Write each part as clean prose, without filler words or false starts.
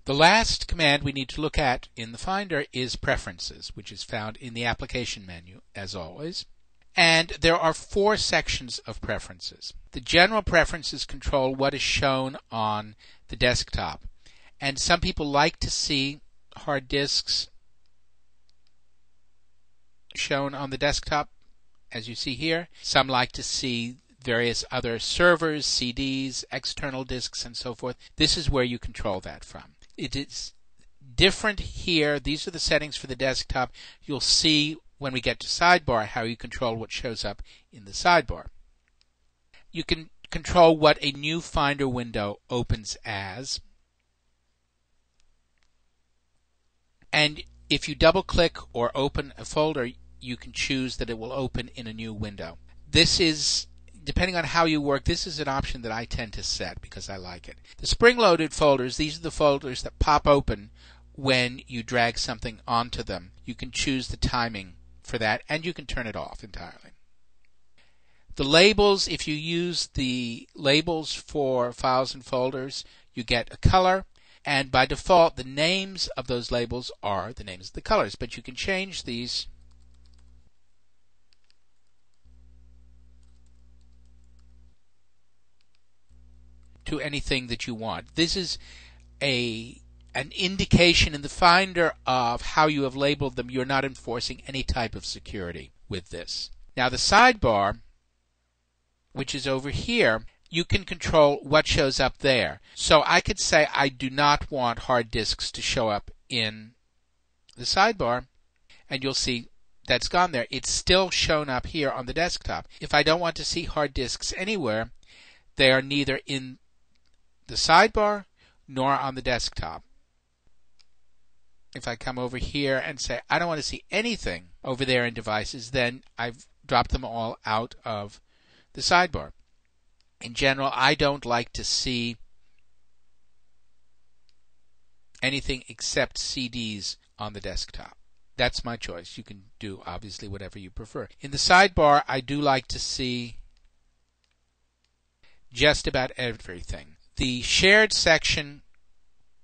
The last command we need to look at in the Finder is Preferences, which is found in the Application menu, as always. And there are 4 sections of preferences. The general preferences control what is shown on the desktop. And some people like to see hard disks shown on the desktop, as you see here. Some like to see various other servers, CDs, external disks, and so forth. This is where you control that from. It is different here. These are the settings for the desktop. You'll see when we get to Sidebar how you control what shows up in the Sidebar. You can control what a new Finder window opens as. And if you double-click or open a folder, you can choose that it will open in a new window. This is, depending on how you work, this is an option that I tend to set because I like it. The spring-loaded folders, these are the folders that pop open when you drag something onto them. You can choose the timing for that, and you can turn it off entirely. The labels, if you use the labels for files and folders, you get a color, and by default the names of those labels are the names of the colors, but you can change these to anything that you want. This is an indication in the Finder of how you have labeled them. You're not enforcing any type of security with this. Now the Sidebar, which is over here, you can control what shows up there. So I could say I do not want hard disks to show up in the Sidebar, and you'll see that's gone there. It's still shown up here on the desktop. If I don't want to see hard disks anywhere, they are neither in the Sidebar nor on the desktop. If I come over here and say I don't want to see anything over there in devices, then I've dropped them all out of the Sidebar. In general, I don't like to see anything except CDs on the desktop. That's my choice. You can do obviously whatever you prefer. In the Sidebar, I do like to see just about everything. The shared section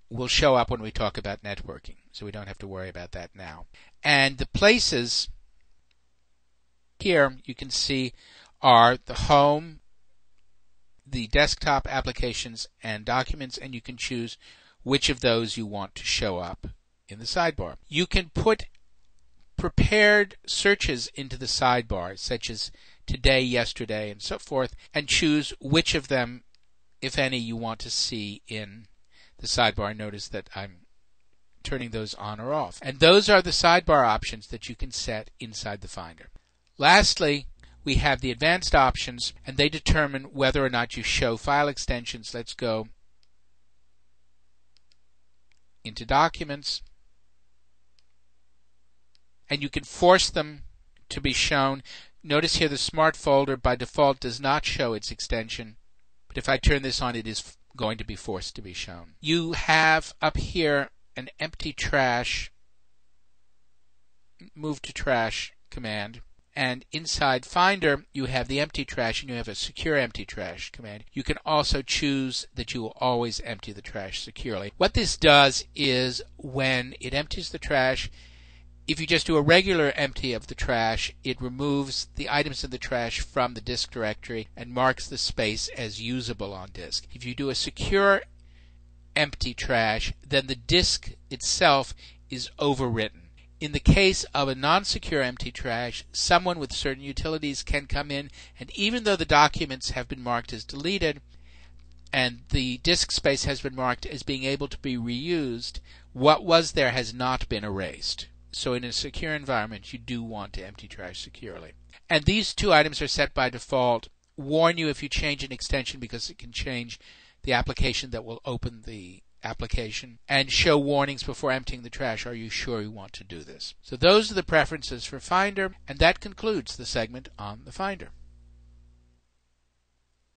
will show up when we talk about networking, so we don't have to worry about that now. And the places here you can see are the home, the desktop applications, and documents, and you can choose which of those you want to show up in the Sidebar. You can put prepared searches into the Sidebar, such as today, yesterday, and so forth, and choose which of them, if any, you want to see in the Sidebar. Notice that I'm turning those on or off. And those are the Sidebar options that you can set inside the Finder. Lastly, we have the advanced options, and they determine whether or not you show file extensions. Let's go into Documents, and you can force them to be shown. Notice here the Smart folder by default does not show its extension, but if I turn this on, it is going to be forced to be shown. You have up here an empty trash, move to trash command, and inside Finder you have the empty trash and you have a secure empty trash command. You can also choose that you will always empty the trash securely. What this does is when it empties the trash, if you just do a regular empty of the trash, it removes the items in the trash from the disk directory and marks the space as usable on disk. If you do a secure empty trash, then the disk itself is overwritten. In the case of a non-secure empty trash, someone with certain utilities can come in, and even though the documents have been marked as deleted and the disk space has been marked as being able to be reused, what was there has not been erased. So in a secure environment, you do want to empty trash securely. And these two items are set by default. Warn you if you change an extension, because it can change the application that will open the application, and show warnings before emptying the trash. Are you sure you want to do this? So those are the preferences for Finder, and that concludes the segment on the Finder.